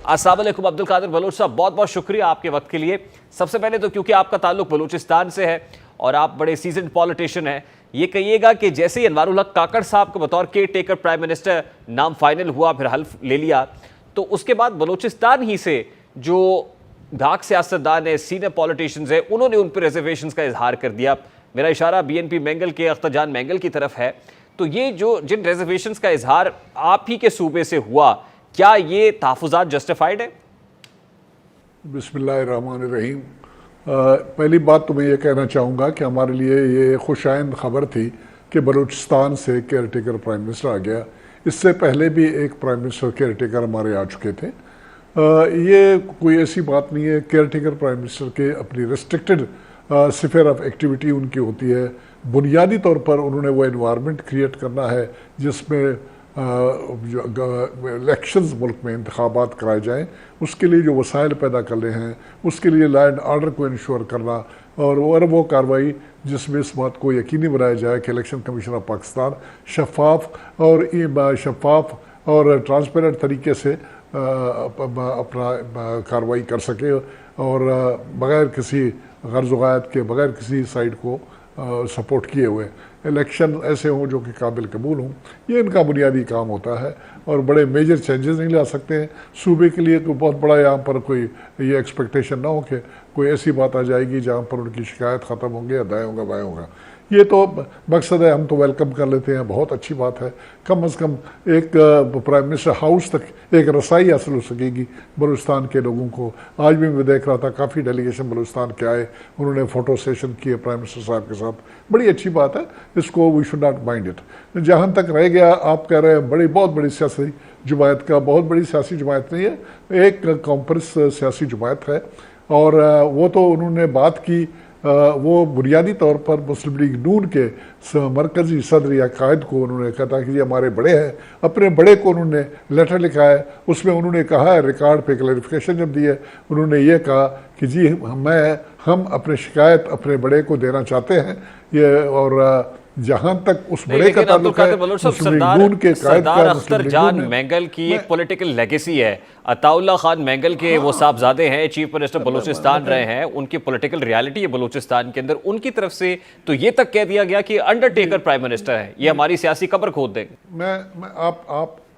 अस्सलाम वालेकुम अब्दुल कादिर बलोच साहब, बहुत बहुत शुक्रिया आपके वक्त के लिए। सबसे पहले तो क्योंकि आपका ताल्लुक बलूचिस्तान से है और आप बड़े सीजन्ड पॉलिटिशियन हैं, ये कहिएगा कि जैसे ही अनवारुल हक काकड़ साहब को बतौर केयर टेकर प्राइम मिनिस्टर नाम फाइनल हुआ, फिर हल्फ ले लिया, तो उसके बाद बलूचिस्तान ही से जो धाक सियासतदान है, सीनियर पॉलिटिशियंस है, उन्होंने उन पर रिजर्वेशन का इजहार कर दिया। मेरा इशारा BNP मैंगल के अख्तर जान मैंगल की तरफ है। तो ये जो जिन रिजर्वेशन का इजहार आप ही के सूबे से हुआ, क्या ये तहफ़्फ़ुज़ात जस्टिफाइड है? बिस्मिल्लाहिर्रहमानिर्रहीम। पहली बात तो मैं ये कहना चाहूँगा कि हमारे लिए ये खुशाइंद खबर थी कि बलूचिस्तान से केयर टेकर प्राइम मिनिस्टर आ गया। इससे पहले भी एक प्राइम मिनिस्टर केयर टेकर हमारे आ चुके थे। ये कोई ऐसी बात नहीं है। केयर टेकर प्राइम मिनिस्टर के अपनी रिस्ट्रिक्टेड स्फीयर ऑफ एक्टिविटी उनकी होती है। बुनियादी तौर पर उन्होंने वो एनवायरनमेंट क्रिएट करना है जिसमें इलेक्शंस मुल्क में इंतखाबात कराए जाएँ, उसके लिए जो वसाइल पैदा करने हैं, उसके लिए लॉ एंड ऑर्डर को इंश्योर करना और वो कार्रवाई जिसमें इस बात को यकीनी बनाया जाए कि इलेक्शन कमीशन ऑफ पाकिस्तान शफाफ और ट्रांसपेरेंट तरीके से अपना कार्रवाई कर सके और बग़ैर किसी गर्ज़-ओ-ग़ायत के, बग़ैर किसी साइड को सपोर्ट किए हुए इलेक्शन ऐसे हों जो कि काबिल कबूल हों। ये इनका बुनियादी काम होता है और बड़े मेजर चेंजेस नहीं ला सकते हैं। सूबे के लिए कोई बहुत बड़ा यहाँ पर कोई ये एक्सपेक्टेशन ना हो कि कोई ऐसी बात आ जाएगी जहाँ पर उनकी शिकायत ख़त्म होंगे या दाएँ होगा बाएँ होगा। ये तो मकसद है, हम तो वेलकम कर लेते हैं, बहुत अच्छी बात है। कम से कम एक प्राइम मिनिस्टर हाउस तक एक रसाई हासिल हो सकेगी बलूचिस्तान के लोगों को। आज भी मैं देख रहा था काफ़ी डेलीगेशन बलूचिस्तान के आए, उन्होंने फ़ोटो सेशन किए प्राइम मिनिस्टर साहब के साथ, बड़ी अच्छी बात है। इसको we should not mind it. जहाँ तक रह गया, आप कह रहे हैं बहुत बड़ी सियासी जमायत का, बहुत बड़ी सियासी जमायत नहीं है, एक कॉन्फ्रेंस सियासी जमायत है और वो तो उन्होंने बात की, वो बुनियादी तौर पर मुस्लिम लीग नून के मरकज़ी सदर या कायद को उन्होंने कहा था कि ये हमारे बड़े हैं। अपने बड़े को उन्होंने लेटर लिखा है, उसमें उन्होंने कहा है, रिकॉर्ड पे क्लैरिफिकेशन जब दी है, उन्होंने ये कहा कि जी हम अपने शिकायत अपने बड़े को देना चाहते हैं। ये और जहां तक उस बड़े का ताल्लुक है, सरदार अख्तर जान मैंगल की एक पॉलिटिकल लेगेसी है। अताउल्लाह खान मैंगल के वो साहबजादे हैं, चीफ मिनिस्टर बलूचिस्तान रहे हैं, उनकी पॉलिटिकल रियलिटी है बलूचिस्तान के अंदर। उनकी तरफ से तो ये तक कह दिया गया कि अंडरटेकर प्राइम मिनिस्टर है, ये हमारी सियासी कब्र खोद देंगे।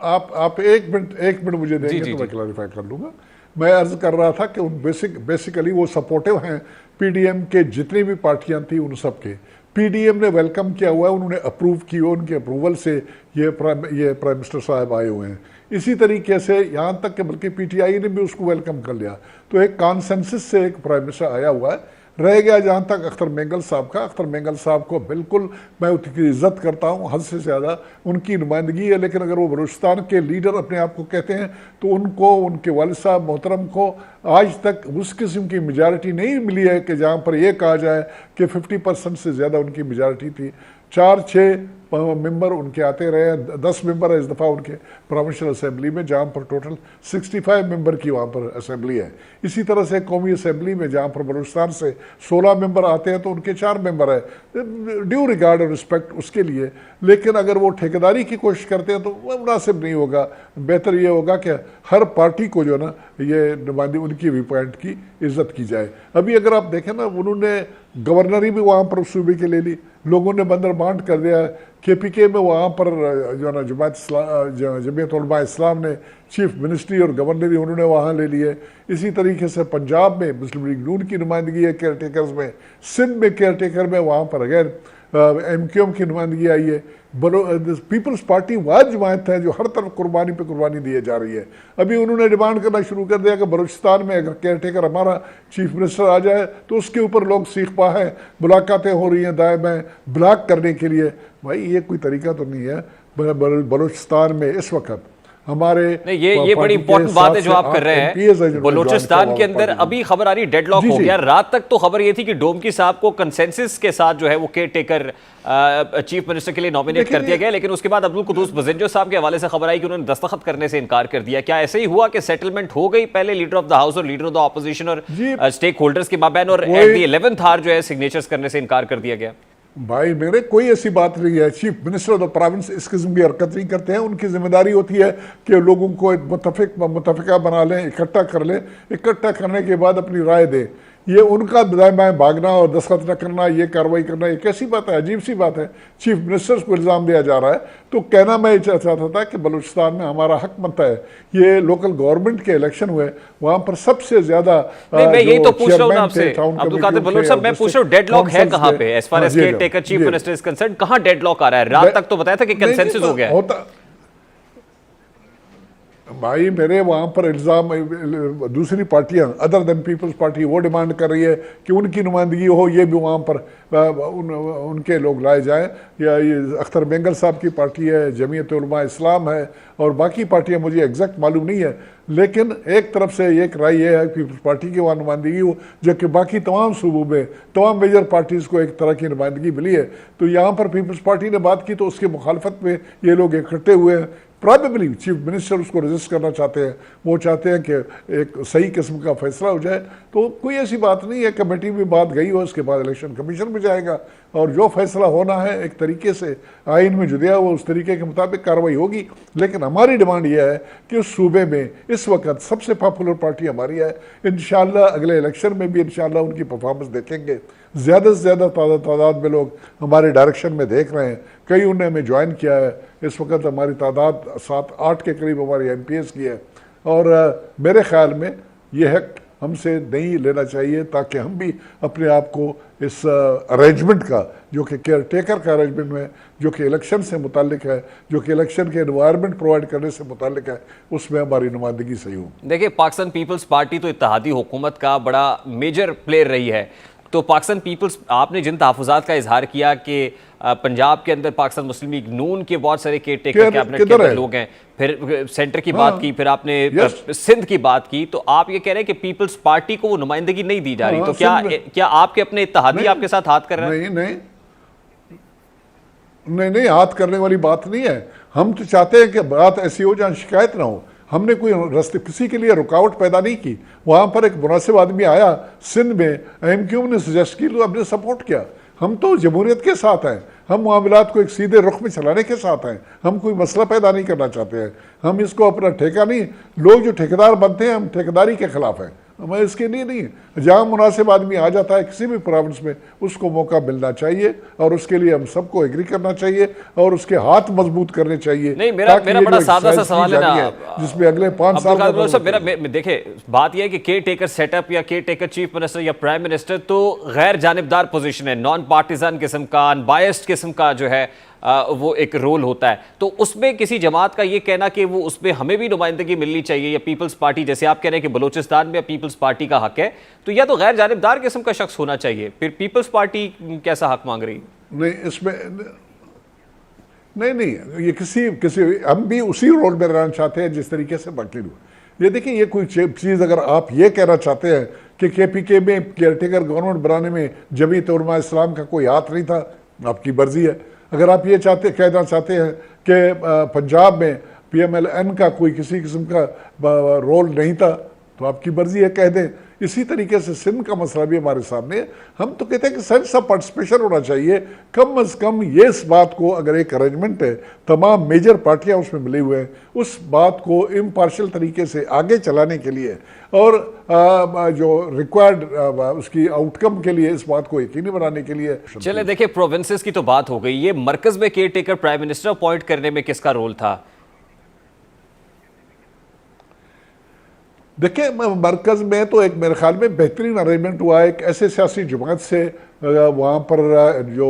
आप एक मिनट मुझे देंगे तो मैं क्लैरिफाई कर लूँगा। मैं अर्ज कर रहा था कि बेसिकली वो सपोर्टिव हैं PDM के, जितनी भी पार्टियां थी उन सब के। PDM ने वेलकम किया हुआ है, उन्होंने अप्रूव किया, उनके अप्रूवल से ये प्राइम मिनिस्टर साहब आए हुए हैं। इसी तरीके से यहाँ तक कि बल्कि PTI ने भी उसको वेलकम कर लिया। तो एक कॉन्सेंसस से एक प्राइम मिनिस्टर आया हुआ है। रह गया जहाँ तक अख्तर मैंगल साहब का, अख्तर मैंगल साहब को बिल्कुल मैं उनकी इज्जत करता हूँ, हद से ज़्यादा उनकी नुमाइंदगी है। लेकिन अगर वो बलूचिस्तान के लीडर अपने आप को कहते हैं तो उनको, उनके वालिद साहब मोहतरम को आज तक उस किस्म की मेजॉरिटी नहीं मिली है कि जहाँ पर यह कहा जाए कि 50% से ज़्यादा उनकी मेजॉरिटी थी। 4-6 मेंबर उनके आते रहे, 10 मेंबर है इस दफ़ा उनके प्रोविंशियल असेंबली में, जहाँ पर टोटल 65 मेंबर की वहाँ पर असेंबली है। इसी तरह से कौमी असेंबली में जहाँ पर बलूचिस्तान से 16 मेंबर आते हैं तो उनके 4 मेंबर है। ड्यू रिगार्ड और रिस्पेक्ट उसके लिए। लेकिन अगर वो ठेकेदारी की कोशिश करते हैं तो वह मुनासिब नहीं होगा। बेहतर ये होगा कि हर पार्टी को जो ना ये नुमाइंदी उनकी व्यू पॉइंट की इज्जत की जाए। अभी अगर आप देखें ना, उन्होंने गवर्नरी भी वहाँ पर सूबे के ले ली, लोगों ने बंदर बांट कर दिया। KPK में वहाँ पर जो ना जमीयत उलमा इस्लाम ने चीफ मिनिस्ट्री और गवर्नरी उन्होंने वहाँ ले लिए। इसी तरीके से पंजाब में मुस्लिम लीग नून की नुमाइंदगी है केयर टेकर्स में, सिंध में केयर टेकर में वहाँ पर अगैर MQM की नुमाइंदगी आई है। पीपल्स पार्टी वाद जमायत है जो हर तरफ कुर्बानी पे कुर्बानी दी जा रही है। अभी उन्होंने डिमांड करना शुरू कर दिया कि बलूचिस्तान में अगर केयर टेकर हमारा चीफ मिनिस्टर आ जाए तो उसके ऊपर लोग सीख पा हैं, मुलाकातें हो रही हैं दाएं बाएं ब्लॉक करने के लिए। भाई ये कोई तरीका तो नहीं है। बलूचिस्तान में इस वक्त हमारे नहीं, ये बड़ी इंपॉर्टेंट बात है जो आप कर रहे हैं। बलूचिस्तान के अंदर अभी खबर आ रही डेडलॉक हो गया। रात तक तो खबर ये थी कि डोमकी साहब को कंसेंसस के साथ जो है वो केयर टेकर चीफ मिनिस्टर के लिए नॉमिनेट कर दिया गया, लेकिन उसके बाद अब्दुल कुद्दूस बज़ेंजो साहब के हवाले से खबर आई कि उन्होंने दस्तखत करने से इनकार कर दिया। क्या ऐसे ही हुआ कि सेटलमेंट हो गई पहले लीडर ऑफ द हाउस और लीडर ऑफ द ऑपोजिशन और स्टेक होल्डर्स के माबैन, और एट द 11th आवर जो है सिग्नेचर्स करने से इनकार कर दिया गया? भाई मेरे कोई ऐसी बात नहीं है। Chief minister of the province इस किस्म की हरकत नहीं करते हैं। उनकी जिम्मेदारी होती है कि लोगों को मुतफिका बना लें, इकट्ठा कर लें, इकट्ठा करने के बाद अपनी राय दें। ये उनका दाएं बाएं भागना और दस्तखत न करना, ये कार्रवाई करना, ये कैसी बात है? अजीब सी बात है। चीफ मिनिस्टर को इल्ज़ाम दिया जा रहा है। तो कहना मैं चाहता था कि बलूचिस्तान में हमारा हक बनता है। ये लोकल गवर्नमेंट के इलेक्शन हुए, वहाँ पर सबसे ज्यादा मैं यही तो पूछ रहा हूँ आपसे अब्दुल कादिर बलोच साहब, मैं पूछ रहा हूँ डेडलॉक है कहाँ पे as far as caretaker chief minister is concerned? कहाँ डेडलॉक आ रहा है? रात तक तो बताया था कि कंसेंसस हो गया है। भाई मेरे वहाँ पर इल्ज़ाम दूसरी पार्टियाँ अदर देन पीपल्स पार्टी वो डिमांड कर रही है कि उनकी नुमाइंदगी हो, ये भी वहाँ पर उनके लोग लाए जाएं। या ये अख्तर बेंगल साहब की पार्टी है, जमीयत उलमा इस्लाम है और बाकी पार्टियाँ मुझे एग्जैक्ट मालूम नहीं है, लेकिन एक तरफ से एक राय ये है कि पीपल्स पार्टी की वहाँ नुमाइंदगी हो, जबकि बाकी तमाम सूबों में तमाम मेजर पार्टीज़ को एक तरह की नुमाइंदगी मिली है। तो यहाँ पर पीपल्स पार्टी ने बात की तो उसकी मुखालफत में ये लोग इकट्ठे हुए हैं। प्रॉबेबली चीफ मिनिस्टर उसको रजिस्ट करना चाहते हैं। वो चाहते हैं कि एक सही किस्म का फैसला हो जाए। तो कोई ऐसी बात नहीं है, कमेटी में बात गई हो, उसके बाद इलेक्शन कमीशन में जाएगा और जो फैसला होना है एक तरीके से आइन में जो दिया वो उस तरीके के मुताबिक कार्रवाई होगी। लेकिन हमारी डिमांड यह है कि उस सूबे में इस वक्त सबसे पॉपुलर पार्टी हमारी है। इंशाल्लाह अगले इलेक्शन में भी इंशाल्लाह उनकी परफॉर्मेंस देखेंगे। ज़्यादा से ज़्यादा तादाद में लोग हमारे डायरेक्शन में देख रहे हैं। कई उन्होंने हमें ज्वाइन किया है। इस वक्त हमारी तादाद 7-8 के करीब हमारी MPs की है। और मेरे ख्याल में ये हक हमसे नहीं लेना चाहिए, ताकि हम भी अपने आप को इस अरेंजमेंट का, जो कि केयर टेकर का अरेंजमेंट है, जो कि इलेक्शन से मुतालिक है, जो कि इलेक्शन के एनवायरनमेंट प्रोवाइड करने से मुतालिक है, उसमें हमारी नुमाइंदगी सही हो। देखिए, पाकिस्तान पीपल्स पार्टी तो इत्तेहादी हुकूमत का बड़ा मेजर प्लेयर रही है। तो पाकिस्तान पीपल्स, आपने जिन तहफ़्फ़ुज़ात का इजहार किया कि पंजाब के अंदर पाकिस्तान मुस्लिम लीग नून के बहुत सारे केयर टेकर कैबिनेट के अंदर लोग हैं, फिर सेंटर की बात की, फिर आपने सिंध की बात की, तो आप ये कह रहे हैं कि पीपल्स पार्टी को वो नुमाइंदगी नहीं दी जा रही। तो क्या आपके अपने इत्तेहादी आपके साथ हाथ कर रहे हैं? नहीं, हाथ करने वाली बात नहीं है। हम तो चाहते हैं कि बात ऐसी हो जहाँ शिकायत ना हो। हमने कोई रास्ते किसी के लिए रुकावट पैदा नहीं की। वहाँ पर एक मुनासिब आदमी आया सिंध में, MQ ने सजेस्ट की, तो हमने सपोर्ट किया। हम तो जमहूरियत के साथ हैं। हम मामलात को एक सीधे रुख में चलाने के साथ हैं। हम कोई मसला पैदा नहीं करना चाहते हैं। हम इसको अपना ठेका नहीं, लोग जो ठेकेदार बनते हैं, हम ठेकेदारी के खिलाफ हैं। हमें इसके लिए नहीं है। जहाँ मुनासिब आदमी आ जाता है किसी भी प्रोविंस में, उसको मौका मिलना चाहिए और उसके लिए हम सबको एग्री करना चाहिए और उसके हाथ मजबूत करने चाहिए। नहीं, मेरा बड़ा सादा सा सवाल है ना, जिसमें अगले 5 साल देखिए, बात यह है कि केयर टेकर सेटअप या केयर टेकर चीफ मिनिस्टर या प्राइम मिनिस्टर तो गैर जानिबदार पोजीशन है, नॉन पार्टिजान किस्म का, अनबायस्ड किस्म का जो है वो एक रोल होता है। तो उसमें किसी जमात का ये कहना कि वो उसमें हमें भी नुमाइंदगी मिलनी चाहिए, या पीपल्स पार्टी, जैसे आप कह रहे हैं कि बलूचिस्तान में पीपल्स पार्टी का हक है, तो या तो गैर जानिबदार किस्म का शख्स होना चाहिए। फिर पीपल्स पार्टी कैसा हक मांग रही? नहीं, इसमें नहीं, ये किसी हम भी उसी रोल में रहना चाहते हैं जिस तरीके से बाकी लोग। ये देखिए, ये कोई चीज़ अगर आप ये कहना चाहते हैं कि KPK में केयरटेकर गवर्नमेंट बनाने में जमीयत उलमा इस्लाम का कोई हाथ नहीं था, आपकी मर्जी है। अगर आप ये कहना चाहते हैं कि पंजाब में PMLN का कोई किसी किस्म का रोल नहीं था, तो आपकी मर्जी है, कह दें। इसी तरीके से सिंध का मसला भी हमारे सामने है। हम तो कहते हैं कि सेंस ऑफ पार्टिसिपेशन होना चाहिए। कम अज़ कम ये इस बात को, अगर एक अरेंजमेंट है, तमाम मेजर पार्टियां उसमें मिली हुए हैं, उस बात को इम्पार्शियल तरीके से आगे चलाने के लिए और जो रिक्वायर्ड उसकी आउटकम के लिए, इस बात को यकीनी बनाने के लिए। चले देखिए, प्रोविंसेस की तो बात हो गई, ये मरकज में caretaker prime minister appoint करने में किसका रोल था? देखिए, मरकज़ में तो एक मेरे ख्याल में बेहतरीन अरेंजमेंट हुआ है। एक ऐसे सियासी जमात से वहाँ पर जो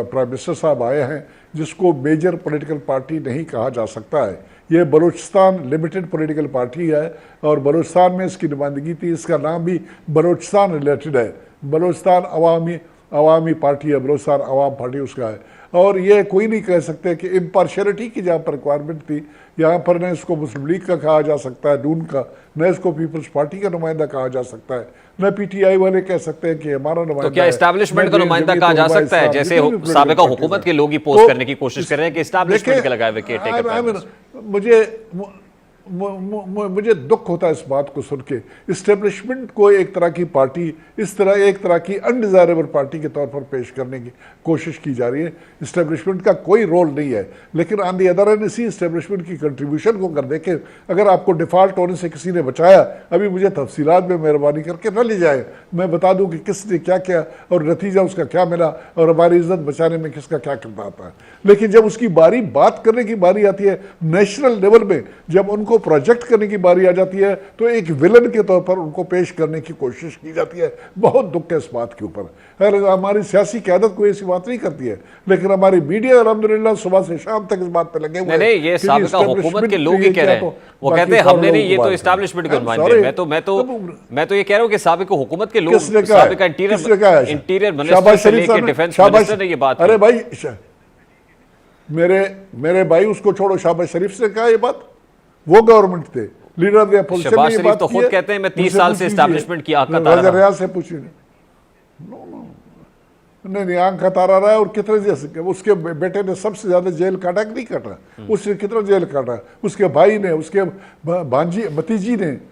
प्राइम मिनिस्टर साहब आए हैं, जिसको मेजर पॉलिटिकल पार्टी नहीं कहा जा सकता है। ये बलूचिस्तान लिमिटेड पॉलिटिकल पार्टी है और बलूचिस्तान में इसकी नुमाइंदगी थी। इसका नाम भी बलूचिस्तान रिलेटेड है। बलूचिस्तान अवामी पार्टी है, बलूचिस्तान अवाम पार्टी उसका है। और ये कोई नहीं कह सकते कि इम्पार्शियलिटी की जहाँ पर रिक्वायरमेंट थी, यहाँ पर न इसको मुस्लिम लीग का कहा जा सकता है, नून का, न इसको पीपल्स पार्टी का नुमाइंदा कहा जा सकता है, न PTI वाले कह सकते हैं कि हमारा नुमाइंदा। तो क्या एस्टैब्लिशमेंट का नुमाइंदा कहा जा सकता है, जैसे साबिका हुकूमत के लोग ही पोस्ट करने की कोशिश कर रहे हैं कि एस्टैब्लिशमेंट के लगाए हुए केयर टेकर? मुझे दुख होता है इस बात को सुन के। इस्टेब्लिशमेंट को एक तरह की पार्टी, एक तरह की अनडिजायरेबल पार्टी के तौर पर पेश करने की कोशिश की जा रही है। इस्टेब्लिशमेंट का कोई रोल नहीं है, लेकिन ऑन दी अदर हैंड इसी इस्टेब्लिशमेंट की कंट्रीब्यूशन को कर देखें। अगर आपको डिफॉल्ट होने से किसी ने बचाया, अभी मुझे तफसीलात में मेहरबानी करके न ले जाए, मैं बता दूं कि किसने क्या किया और नतीजा उसका क्या मिला और हमारी इज्जत बचाने में किसका क्या किरदार था। लेकिन जब उसकी बात करने की बारी आती है नेशनल लेवल में, जब उनको प्रोजेक्ट करने की बारी आ जाती है, तो एक विलन के तौर पर उनको पेश करने की कोशिश की जाती है। बहुत दुख है इस बात के ऊपर। हमारी सियासी क़यादत कोई ऐसी बात नहीं करती है, लेकिन हमारी मीडिया अल्हम्दुलिल्लाह सुबह से शाम तक इस बात पे लगे हुए हैं। नहीं, ये साबिका हुकूमत के लोग ही कह रहे हैं। वो कहते हैं हमने नहीं, ये तो एस्टैब्लिशमेंट के नुमाइंदे। मैं तो ये कह रहा हूं कि साबिका हुकूमत के लोग, साबिका इंटीरियर मिनिस्टर से लेकर डिफेंस मिनिस्टर ने ये बात। अरे भाई, मेरे भाई उसको छोड़ो, शहबाज शरीफ से कहा ये बात, वो गवर्नमेंट थे, leader of the opposition. Shahbaz Sharif तो खुद कहते हैं मैं 30 साल से एस्टैब्लिशमेंट की आंख खता रहा हूं। से पूछिए। नहीं, आंख खता रहा है। और कितने जैसे उसके बेटे ने सबसे ज्यादा जेल काटा कि नहीं काटा? उसने कितना जेल काटा? उसके भाई ने, उसके भतीजी ने